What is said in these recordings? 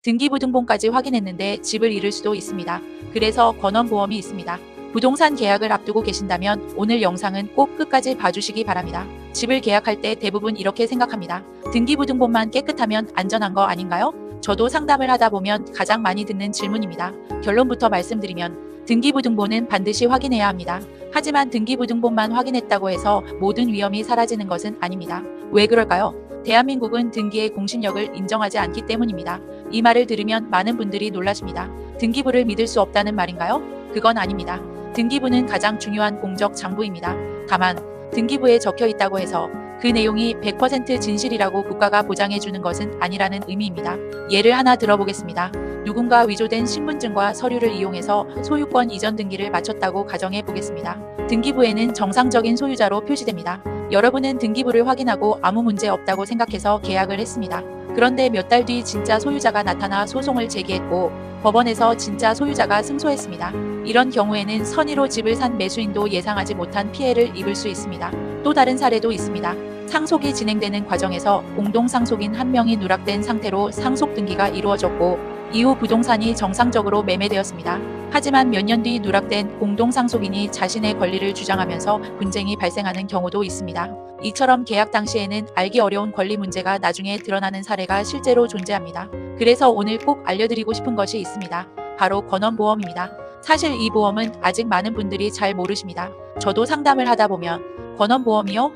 등기부등본까지 확인했는데 집을 잃을 수도 있습니다. 그래서 건원보험이 있습니다. 부동산 계약을 앞두고 계신다면 오늘 영상은 꼭 끝까지 봐주시기 바랍니다. 집을 계약할 때 대부분 이렇게 생각합니다. 등기부등본만 깨끗하면 안전한 거 아닌가요? 저도 상담을 하다 보면 가장 많이 듣는 질문입니다. 결론부터 말씀드리면 등기부등본은 반드시 확인해야 합니다. 하지만 등기부등본만 확인했다고 해서 모든 위험이 사라지는 것은 아닙니다. 왜 그럴까요? 대한민국은 등기의 공신력을 인정하지 않기 때문입니다. 이 말을 들으면 많은 분들이 놀라십니다. 등기부를 믿을 수 없다는 말인가요? 그건 아닙니다. 등기부는 가장 중요한 공적 장부입니다. 다만 등기부에 적혀 있다고 해서 그 내용이 100% 진실이라고 국가가 보장해주는 것은 아니라는 의미입니다. 예를 하나 들어보겠습니다. 누군가 위조된 신분증과 서류를 이용해서 소유권 이전 등기를 마쳤다고 가정해 보겠습니다. 등기부에는 정상적인 소유자로 표시됩니다. 여러분은 등기부를 확인하고 아무 문제 없다고 생각해서 계약을 했습니다. 그런데 몇 달 뒤 진짜 소유자가 나타나 소송을 제기했고 법원에서 진짜 소유자가 승소했습니다. 이런 경우에는 선의로 집을 산 매수인도 예상하지 못한 피해를 입을 수 있습니다. 또 다른 사례도 있습니다. 상속이 진행되는 과정에서 공동상속인 한 명이 누락된 상태로 상속 등기가 이루어졌고 이후 부동산이 정상적으로 매매되었습니다. 하지만 몇 년 뒤 누락된 공동상속인이 자신의 권리를 주장하면서 분쟁이 발생하는 경우도 있습니다. 이처럼 계약 당시에는 알기 어려운 권리 문제가 나중에 드러나는 사례가 실제로 존재합니다. 그래서 오늘 꼭 알려드리고 싶은 것이 있습니다. 바로 건원보험입니다. 사실 이 보험은 아직 많은 분들이 잘 모르십니다. 저도 상담을 하다 보면 건원보험이요?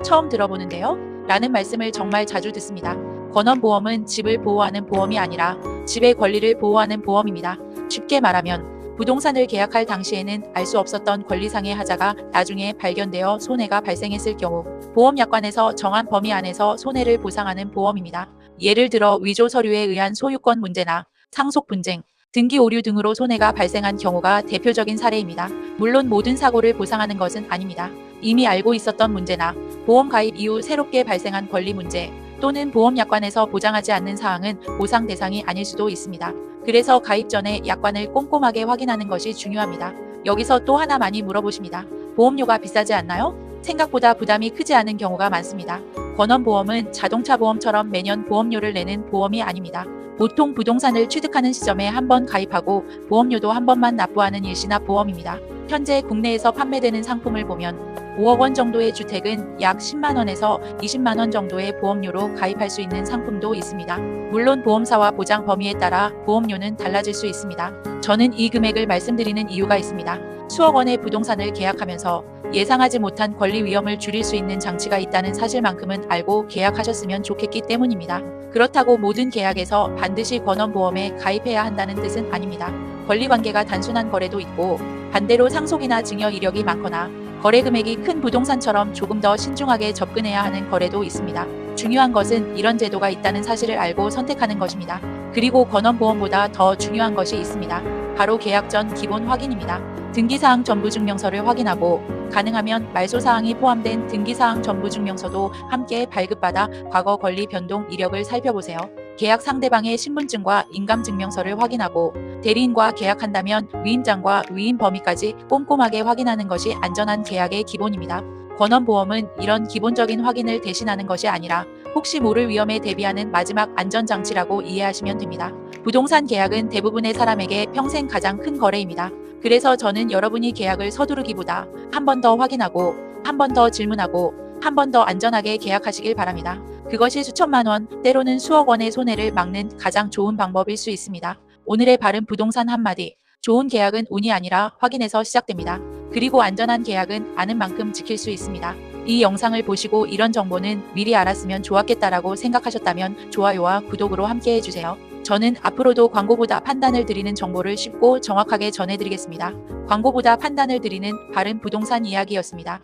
처음 들어보는데요? 라는 말씀을 정말 자주 듣습니다. 건원보험은 집을 보호하는 보험이 아니라 집의 권리를 보호하는 보험입니다. 쉽게 말하면 부동산을 계약할 당시에는 알 수 없었던 권리상의 하자가 나중에 발견되어 손해가 발생했을 경우 보험약관에서 정한 범위 안에서 손해를 보상하는 보험입니다. 예를 들어 위조 서류에 의한 소유권 문제나 상속 분쟁, 등기 오류 등으로 손해가 발생한 경우가 대표적인 사례입니다. 물론 모든 사고를 보상하는 것은 아닙니다. 이미 알고 있었던 문제나 보험 가입 이후 새롭게 발생한 권리 문제 또는 보험약관에서 보장하지 않는 사항은 보상 대상이 아닐 수도 있습니다. 그래서 가입 전에 약관을 꼼꼼하게 확인하는 것이 중요합니다. 여기서 또 하나 많이 물어보십니다. 보험료가 비싸지 않나요? 생각보다 부담이 크지 않은 경우가 많습니다. 건원보험은 자동차 보험처럼 매년 보험료를 내는 보험이 아닙니다. 보통 부동산을 취득하는 시점에 한 번 가입하고 보험료도 한 번만 납부하는 일시납 보험입니다. 현재 국내에서 판매되는 상품을 보면 5억 원 정도의 주택은 약 10만 원에서 20만 원 정도의 보험료로 가입할 수 있는 상품도 있습니다. 물론 보험사와 보장 범위에 따라 보험료는 달라질 수 있습니다. 저는 이 금액을 말씀드리는 이유가 있습니다. 수억 원의 부동산을 계약하면서 예상하지 못한 권리 위험을 줄일 수 있는 장치가 있다는 사실만큼은 알고 계약하셨으면 좋겠기 때문입니다. 그렇다고 모든 계약에서 반드시 건원보험에 가입해야 한다는 뜻은 아닙니다. 권리관계가 단순한 거래도 있고 반대로 상속이나 증여 이력이 많거나 거래 금액이 큰 부동산처럼 조금 더 신중하게 접근해야 하는 거래도 있습니다. 중요한 것은 이런 제도가 있다는 사실을 알고 선택하는 것입니다. 그리고 건원보험보다 더 중요한 것이 있습니다. 바로 계약 전 기본 확인입니다. 등기사항 전부증명서를 확인하고 가능하면 말소사항이 포함된 등기사항 전부증명서도 함께 발급받아 과거 권리 변동 이력을 살펴보세요. 계약 상대방의 신분증과 인감증명서를 확인하고 대리인과 계약한다면 위임장과 위임 범위까지 꼼꼼하게 확인하는 것이 안전한 계약의 기본입니다. 건원보험은 이런 기본적인 확인을 대신하는 것이 아니라 혹시 모를 위험에 대비하는 마지막 안전장치라고 이해하시면 됩니다. 부동산 계약은 대부분의 사람에게 평생 가장 큰 거래입니다. 그래서 저는 여러분이 계약을 서두르기보다 한 번 더 확인하고 한 번 더 질문하고 한 번 더 안전하게 계약하시길 바랍니다. 그것이 수천만 원, 때로는 수억 원의 손해를 막는 가장 좋은 방법일 수 있습니다. 오늘의 바른 부동산 한마디. 좋은 계약은 운이 아니라 확인에서 시작됩니다. 그리고 안전한 계약은 아는 만큼 지킬 수 있습니다. 이 영상을 보시고 이런 정보는 미리 알았으면 좋았겠다라고 생각하셨다면 좋아요와 구독으로 함께 해주세요. 저는 앞으로도 광고보다 판단을 드리는 정보를 쉽고 정확하게 전해드리겠습니다. 광고보다 판단을 드리는 바른 부동산 이야기였습니다.